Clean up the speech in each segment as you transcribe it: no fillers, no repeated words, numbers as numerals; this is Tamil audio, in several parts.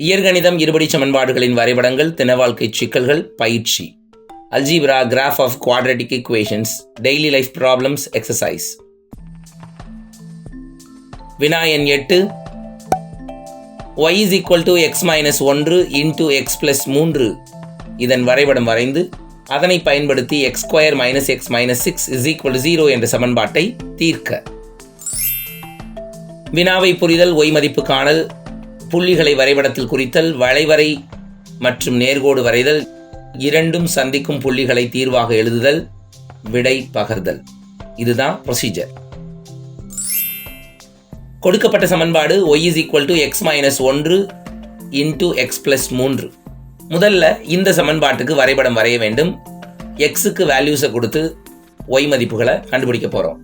இயற்கணிதம் இருபடி சமன்பாடுகளின் வரைபடங்கள், தின வாழ்க்கை சிக்கல்கள், பயிற்சி, algebra, graph of quadratic equations, daily life problems, exercise. வினா எண் 8. y is equal to x minus 1 into x plus 3 இதன் வரைபடம் வரைந்து அதனை பயன்படுத்தி x square minus x minus 6 is equal to 0 என்ற சமன்பாட்டை தீர்க்க. வினாவை புரிதல், y மதிப்பு காணல், புள்ளிகளை வரைபடத்தில் குறித்தல், வளைவரை மற்றும் நேர்கோடு வரைதல், இரண்டும் சந்திக்கும் புள்ளிகளை தீர்வாக எழுதுதல், விடை பகர்தல். இதுதான் ப்ரொசீஜர். கொடுக்கப்பட்ட சமன்பாடு y is equal to x minus 1 into x plus 3. முதல்ல இந்த சமன்பாட்டுக்கு வரைபடம் வரைய வேண்டும். xக்கு வேல்யூஸை கொடுத்து y மதிப்புகளை கண்டுபிடிக்க போறோம்.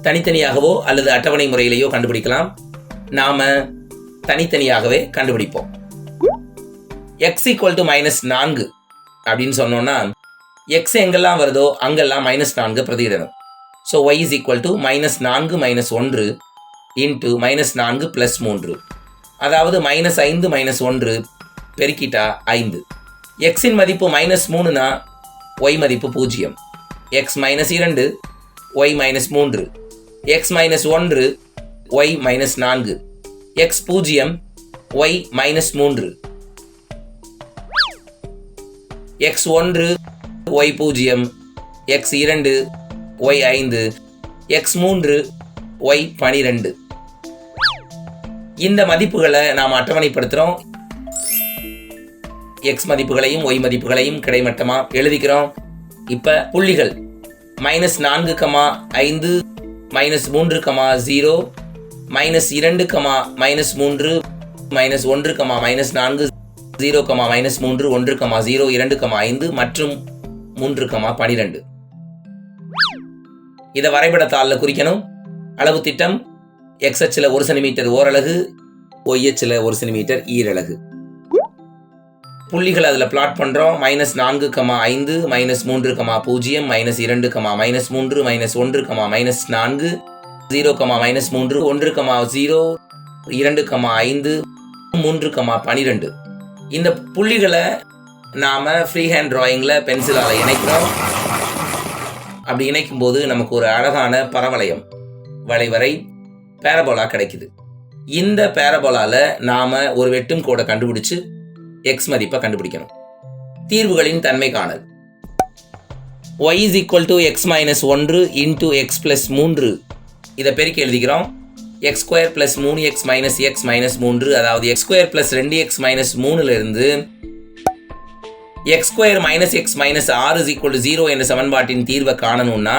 தனித்தனியாகவோ அல்லது அட்டவணை முறையிலேயோ கண்டுபிடிக்கலாம். நாம தனித்தனியாகவே கண்டுபிடிப்போம். x equal to -4 அப்படின்னு சொன்னோம்னா x எங்கெல்லாம் வருதோ அங்கெல்லாம் -4 பிரதியிடணும். So y is equal to -4 -1 into -4 plus 3, அதாவது -5 -1 பெருக்கிட்டா 5. x இன் மதிப்பு -3னா y மதிப்பு 0, x -2 y -3, x -1 y -4, x 0 y -3, x 1 y 0, x 2 y 5, x 3 y 12. இந்த மதிப்புகளை நாம் அட்டவணைப்படுத்துகிறோம். x மதிப்புகளையும் y மதிப்புகளையும் கிடைமட்டமா எழுதிக்கிறோம். இப்போ புள்ளிகள் -4, 5, -3, -0, -2, -3, -1, -4, 0, -3, 1, 0, 2, 5 மற்றும் 3, 12. இதை வரைபடத்தாளில் குறிக்கணும். அளவு திட்டம் x அச்சில் 1 சென்டிமீட்டர் ஓரலகு, y அச்சில் 1 சென்டிமீட்டர் ஈரலகு. புள்ளிகள் அதில் பிளாட் பண்ணுறோம். -4, 5, -3, -0, -2, -3, -1, -4, 0, -3, 1, 0, 2, 5, 3, 12. இந்த புள்ளிகளை நாம் ஃப்ரீ ஹேண்ட் டிராயிங்கில் பென்சிலால் இணைக்கிறோம். அப்படி இணைக்கும் போது நமக்கு ஒரு அழகான பரவளையம், வளைவரை, பேரபோலா கிடைக்குது. இந்த பேரபோலால நாம ஒரு வெட்டும் கோடை கண்டுபிடிச்சு எக்ஸ் மதிப்பை கண்டுபிடிக்கணும். தீர்வுகளின் தன்மை காணல். y is equal to x minus 1 into x plus 3 இதை பெருக்கி எழுதிக்கிறோம். x square plus 3x minus x minus 3, அதாவது x square plus 2x minus 3 இருந்து x square minus x minus r is equal to 0 என்ற சமன்பாட்டின் தீர்வை காணணும்னா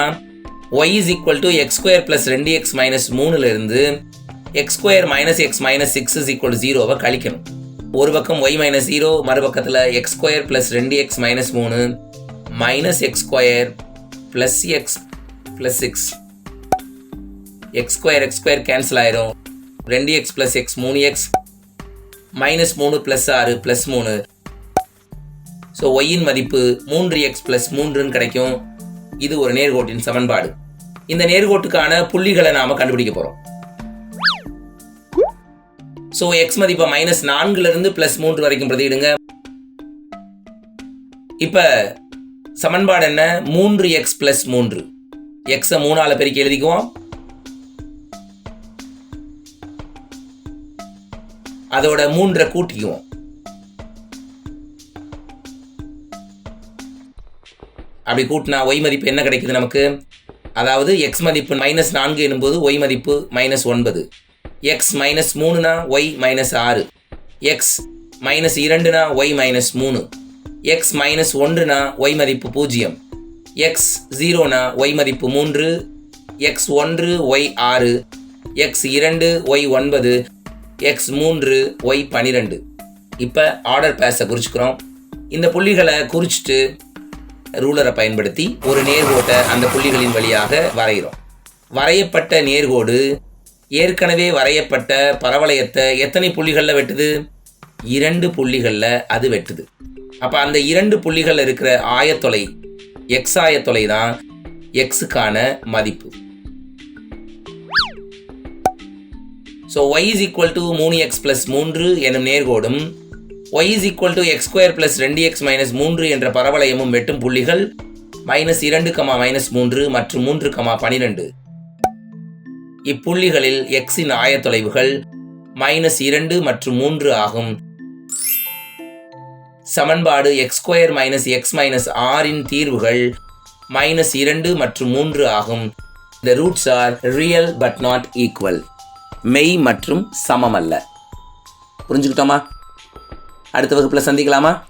y is equal to x square plus 2x minus 3 இருந்து x square minus x minus 6 is equal to 0 கழிக்கணும். ஒரு பக்கம் y minus 0, மறுபக்கத்தில் x square plus 2x minus 3 minus x square plus x plus 6. x square cancel ஆயிரும். 2x plus x 3x minus 3 plus 6 plus 3. So ஒய்யின் மதிப்பு 3x plus 3 கிடைக்கும். இது ஒரு நேர்கோட்டின் சமன்பாடு. இந்த நேர்கோட்டுக்கான புள்ளிகளை நாம கண்டுபிடிக்க போறோம். ஸோ x மதிப்பை -4 இருந்து +3 வரைக்கும் பிரதியிடுங்க. இப்ப சமன்பாடு என்ன? 3x plus 3. x 3ஆல பெருக்கி எழுதிக்குவோம். அதோட 3 கூட்டிக்குவோம். அப்படி கூட்டினா y மதிப்பு என்ன கிடைக்குது நமக்கு? அதாவது x மதிப்பு -4 எனும்போது y மதிப்பு -9, x -3னா y -6, x -2னா y -3, x -1னா y மதிப்பு 0, x 0னா y மதிப்பு 3, x 1 y 6, x 2 y 9, x 3 y 12. இப்போ ஆர்டர் பேஸை குறிச்சுக்கிறோம். இந்த புள்ளிகளை குறிச்சிட்டு ரூலரை பயன்படுத்தி ஒரு நேர்கோட்டை அந்த புள்ளிகளின் வழியாக வரைகிறோம். வரையப்பட்ட நேர்கோடு ஏற்கனவே வரையப்பட்ட பரவளையத்தை எத்தனை புள்ளிகளில் வெட்டுது? 2 புள்ளிகளில் அது வெட்டுது. அப்போ அந்த 2 புள்ளிகளில் இருக்கிற ஆயத்தொலை, எக்ஸ் ஆயத்தொலை தான் எக்ஸுக்கான மதிப்பு. So y is equal to 3x plus 3 எனும் நேர்கோடும் y is equal to X square plus 2x minus 3 என்ற பரவளையமும் வெட்டும் புள்ளிகள் -2, -3 மற்றும் 3, 12. இப்புள்ளிகளில் xின் ஆயத்தொலைவுகள் -2 மற்றும் 3 ஆகும். சமன்பாடு x² - x - r இன் தீர்வுகள் -2 மற்றும் 3 ஆகும். The roots are real but not equal. மெய் மற்றும் சமமல்ல. புரிஞ்சுக்கிட்டோமா? அடுத்த வகுப்புல சந்திக்கலாமா?